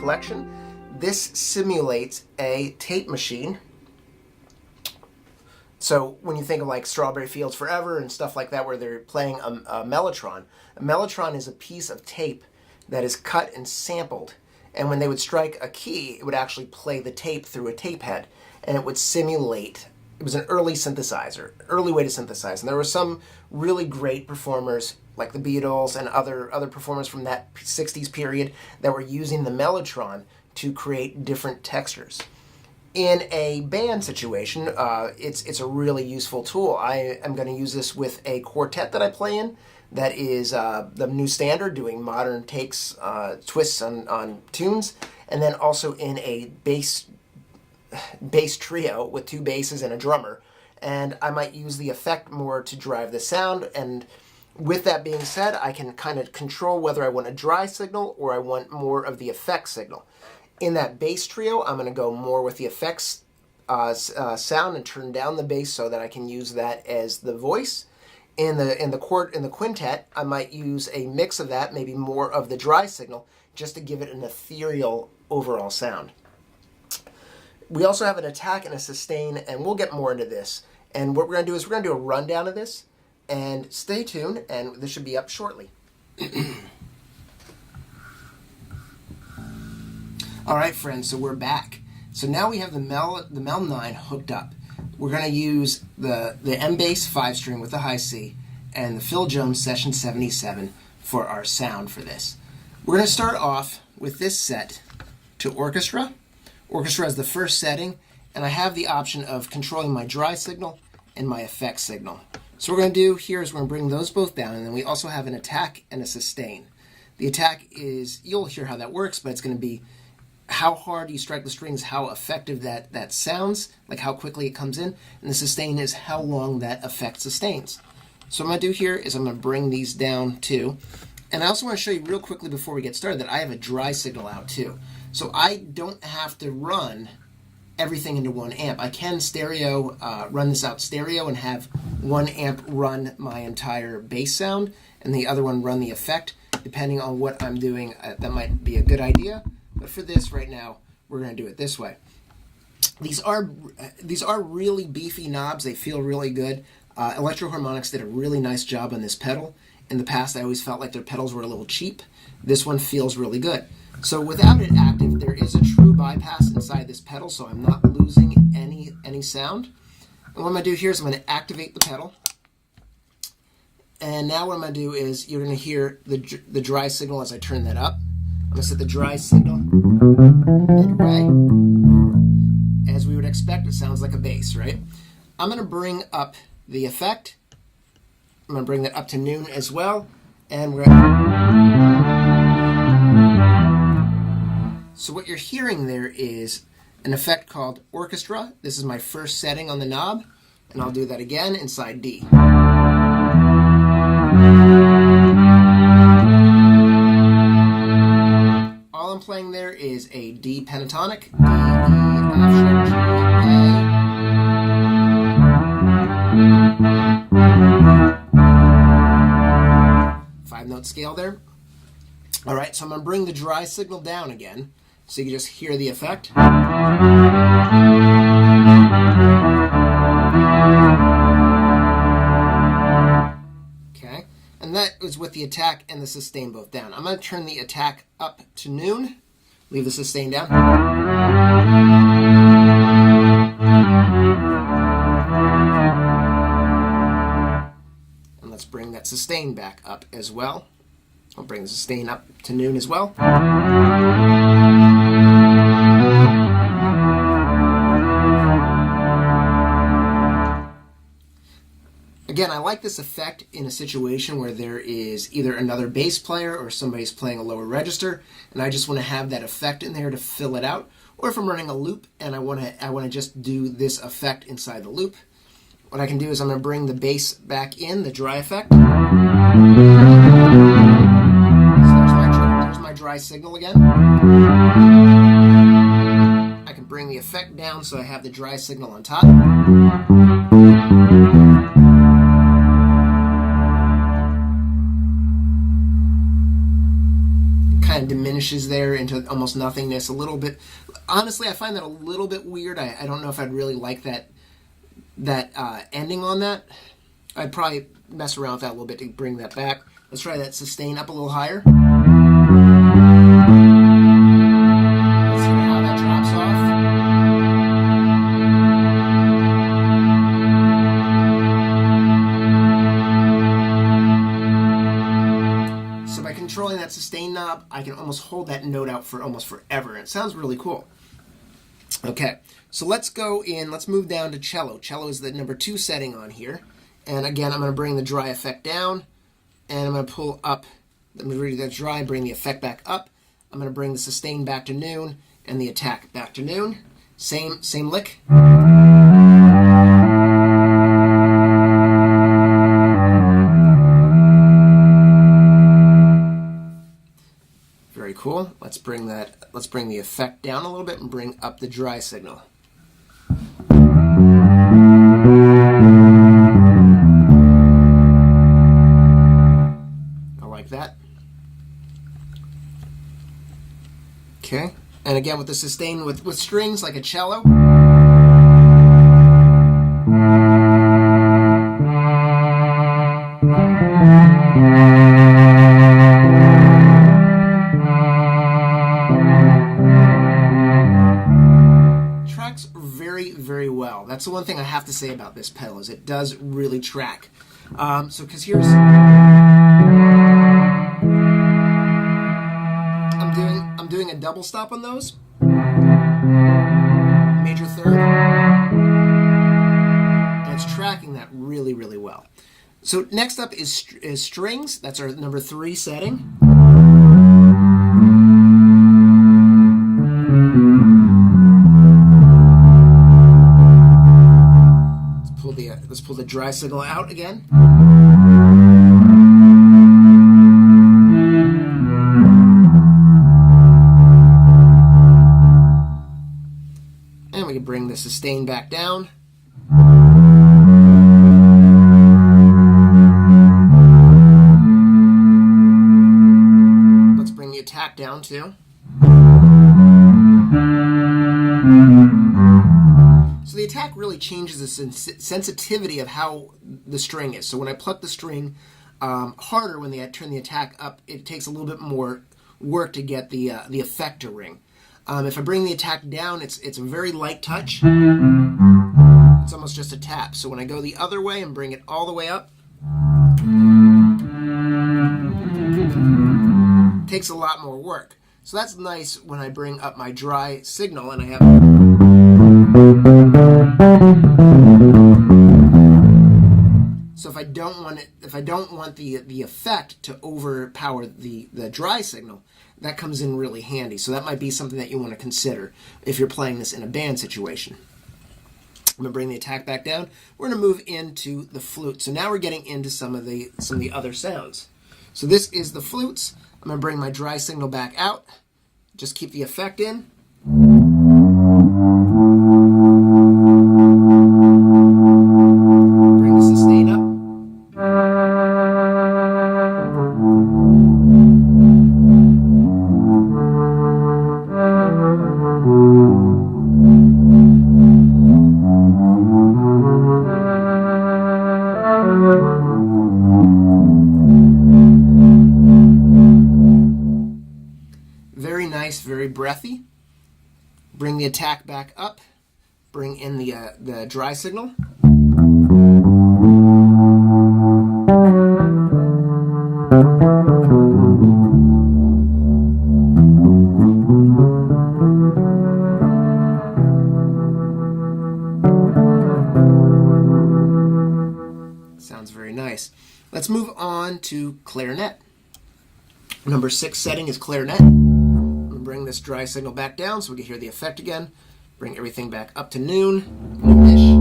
collection. This simulates a tape machine. So when you think of like Strawberry Fields Forever and stuff like that where they're playing a mellotron is a piece of tape that is cut and sampled. And when they would strike a key, it would actually play the tape through a tape head. And it would simulate. It was an early synthesizer, early way to synthesize. And there were some really great performers like the Beatles and other performers from that 60s period that were using the mellotron to create different textures. In a band situation, it's a really useful tool. I am going to use this with a quartet that I play in that is the new standard, doing modern takes, twists on tunes, and then also in a bass trio with 2 basses and a drummer. And I might use the effect more to drive the sound. And with that being said, I can kind of control whether I want a dry signal or I want more of the effect signal. In that bass trio, I'm going to go more with the effects sound and turn down the bass so that I can use that as the voice. In the quintet, I might use a mix of that, maybe more of the dry signal, just to give it an ethereal overall sound. We also have an attack and a sustain, and we'll get more into this. And what we're going to do is we're going to do a rundown of this, and stay tuned, and this should be up shortly. All right, friends, so we're back. So now we have the Mel9 hooked up. We're going to use the M-Bass 5-string with the high C and the Phil Jones Session 77 for our sound for this. We're going to start off with this set to orchestra. Orchestra is the first setting, and I have the option of controlling my dry signal and my effect signal. So what we're going to do here is we're going to bring those both down, and then we also have an attack and a sustain. The attack is, you'll hear how that works, but it's going to be how hard you strike the strings, how effective that sounds, like how quickly it comes in, and the sustain is how long that effect sustains. So what I'm going to do here is I'm going to bring these down too. And I also want to show you real quickly before we get started that I have a dry signal out too. So I don't have to run everything into 1 amp. I can run this out stereo and have 1 amp run my entire bass sound and the other one run the effect. Depending on what I'm doing, that might be a good idea. But for this right now, we're going to do it this way. These are really beefy knobs. They feel really good. Electro Harmonics did a really nice job on this pedal. In the past, I always felt like their pedals were a little cheap. This one feels really good. So without it active, there is a true bypass inside this pedal, so I'm not losing any sound. And what I'm going to do here is I'm going to activate the pedal. And now what I'm going to do is you're going to hear the dry signal as I turn that up. I'm going to set the dry signal midway. As we would expect, it sounds like a bass, right? I'm going to bring up the effect. I'm going to bring that up to noon as well. And we're So what you're hearing there is an effect called orchestra. This is my first setting on the knob. And I'll do that again inside D. All I'm playing there is a D pentatonic, D, E, F sharp, G, A. 5-note scale there. All right, so I'm going to bring the dry signal down again, so you can just hear the effect. Okay, and that is with the attack and the sustain both down. I'm going to turn the attack up to noon, leave the sustain down. And let's bring that sustain back up as well. I'll bring the sustain up to noon as well. Again, I like this effect in a situation where there is either another bass player or somebody's playing a lower register, and I just want to have that effect in there to fill it out. Or if I'm running a loop and I want to just do this effect inside the loop, what I can do is I'm going to bring the bass back in, the dry effect. So there's my dry signal again. I can bring the effect down so I have the dry signal on top. diminishes there into almost nothingness a little bit. Honestly, I find that a little bit weird. I don't know if I'd really like that ending on that. I'd probably mess around with that a little bit to bring that back. Let's try that sustain up a little higher. Let's see how that drops off. So by controlling that sustain knob, I can almost hold that note out for almost forever. It sounds really cool. Okay, so let's move down to cello. Cello is the number 2 setting on here. And again, I'm going to bring the dry effect down, and I'm going to pull up. Let me read that dry, bring the effect back up. I'm going to bring the sustain back to noon, and the attack back to noon. Same lick. Very cool. Let's bring the effect down a little bit and bring up the dry signal. That. Okay, and again with the sustain with strings like a cello. Tracks very, very well. That's the one thing I have to say about this pedal is it does really track. So because here's I'm doing a double stop on those. Major third. And it's tracking that really, really well. So next up is strings. That's our number 3 setting. Let's pull the dry signal out again. And we can bring the sustain back down. Let's bring the attack down too. So the attack really changes the sensitivity of how the string is. So when I pluck the string harder, when I turn the attack up, it takes a little bit more work to get the effect to ring. If I bring the attack down, it's a very light touch. It's almost just a tap. So when I go the other way and bring it all the way up, it takes a lot more work. So that's nice when I bring up my dry signal and I have. So if I don't want the effect to overpower the dry signal, that comes in really handy. So that might be something that you want to consider if you're playing this in a band situation. I'm going to bring the attack back down. We're going to move into the flute. So now we're getting into some of the other sounds. So this is the flutes. I'm going to bring my dry signal back out. Just keep the effect in. Bring the sustain up. Very nice, very breathy. Bring the attack back up. Bring in the dry signal. Sounds very nice. Let's move on to clarinet. Number 6 setting is clarinet. I'm going to bring this dry signal back down so we can hear the effect again. Bring everything back up to noon. Noonish.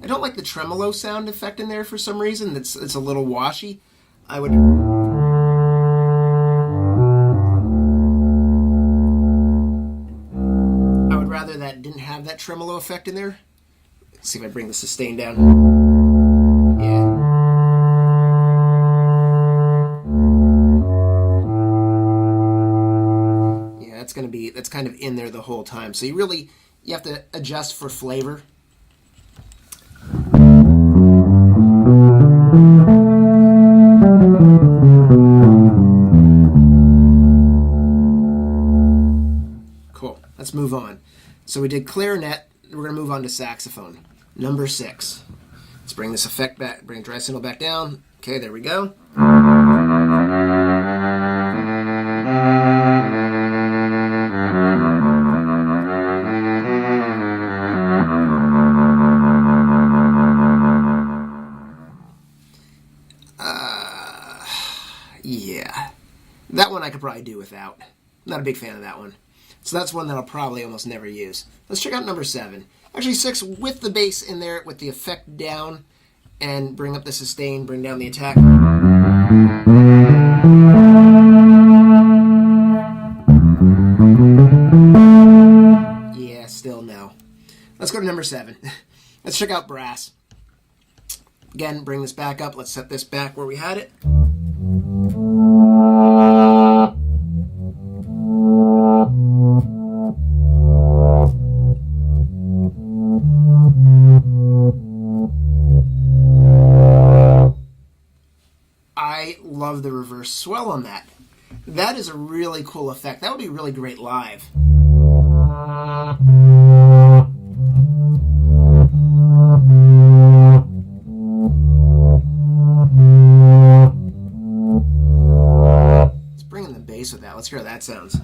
I don't like the tremolo sound effect in there for some reason. It's a little washy. I would that tremolo effect in there. Let's see if I bring the sustain down. That's kind of in there the whole time. So you have to adjust for flavor. Cool. Let's move on. So we did clarinet. We're going to move on to saxophone. Number 6. Let's bring this effect back, bring dry cymbal back down. Okay, there we go. Yeah, that one I could probably do without. I'm not a big fan of that one. So that's one that I'll probably almost never use. Let's check out number 7. Actually 6 with the bass in there, with the effect down, and bring up the sustain, bring down the attack. Yeah, still no. Let's go to number 7. Let's check out brass. Again, bring this back up. Let's set this back where we had it. I love the reverse swell on that. That is a really cool effect. That would be really great live. Let's bring in the bass with that. Let's hear how that sounds.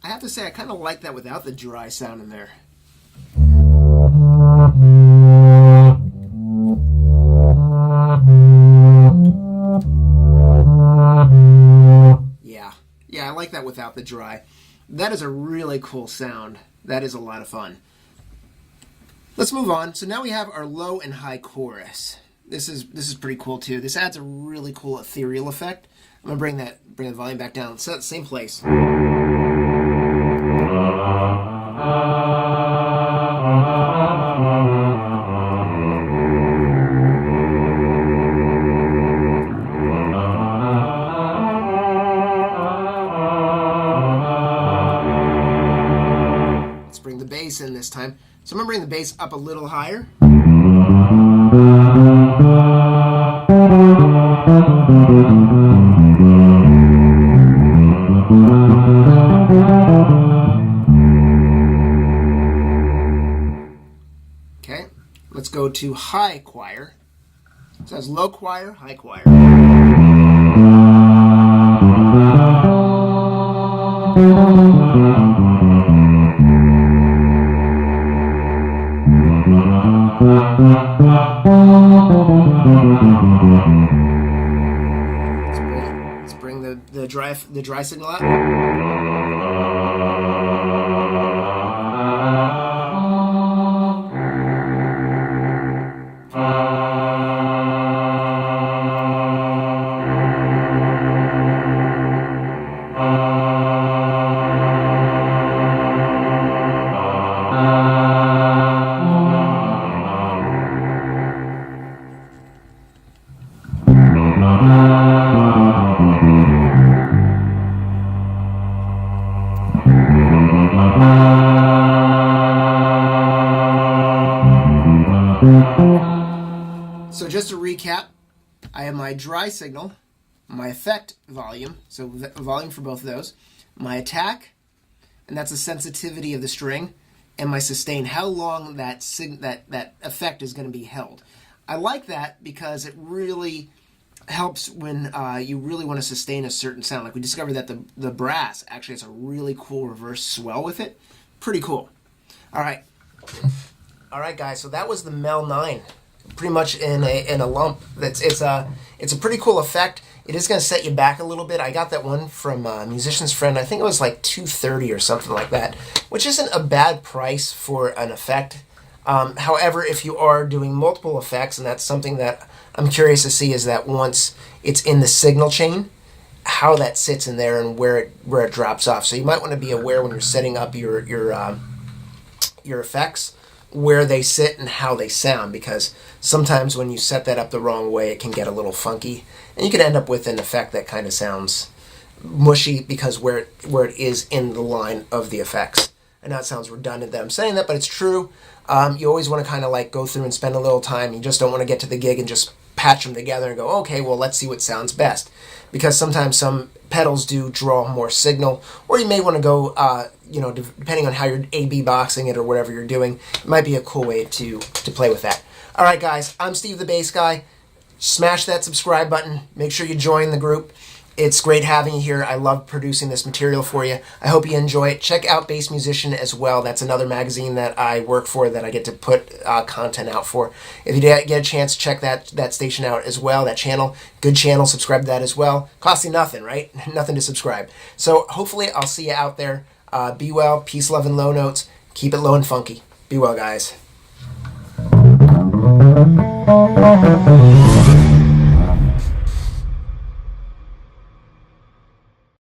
I have to say, I kind of like that without the dry sound in there. Yeah, I like that without the dry. That is a really cool sound. That is a lot of fun. Let's move on. So now we have our low and high chorus. This is pretty cool too. This adds a really cool ethereal effect. I'm gonna bring the volume back down. Let's set it same place. Let's bring the bass in this time. So I'm gonna bring the bass up a little higher. Okay, let's go to high choir. So that's low choir, high choir. Let's bring the dry signal up. So just to recap, I have my dry signal, my effect volume, so volume for both of those, my attack, and that's the sensitivity of the string, and my sustain, how long that effect is going to be held. I like that because it really helps when you really want to sustain a certain sound. Like we discovered that the brass actually has a really cool reverse swell with it. Pretty cool. All right, guys. So that was the Mel9, pretty much in a lump. It's a pretty cool effect. It is going to set you back a little bit. I got that one from a musician's friend. I think it was like $230 or something like that, which isn't a bad price for an effect. However, if you are doing multiple effects, and that's something that I'm curious to see, is that once it's in the signal chain, how that sits in there and where it drops off. So you might want to be aware when you're setting up your effects, where they sit and how they sound, because sometimes when you set that up the wrong way, it can get a little funky, and you can end up with an effect that kind of sounds mushy because where it is in the line of the effects. I know it sounds redundant that I'm saying that, but it's true. You always want to kind of like go through and spend a little time. You just don't want to get to the gig and just patch them together and go, okay, well, let's see what sounds best. Because sometimes some pedals do draw more signal, or you may want to go, depending on how you're A/B boxing it or whatever you're doing, it might be a cool way to play with that. All right, guys, I'm Steve the Bass Guy. Smash that subscribe button. Make sure you join the group. It's great having you here. I love producing this material for you. I hope you enjoy it. Check out Bass Musician as well. That's another magazine that I work for that I get to put content out for. If you get a chance, check that station out as well, that channel. Good channel. Subscribe to that as well. Costs you nothing, right? Nothing to subscribe. So hopefully I'll see you out there. Be well. Peace, love, and low notes. Keep it low and funky. Be well, guys.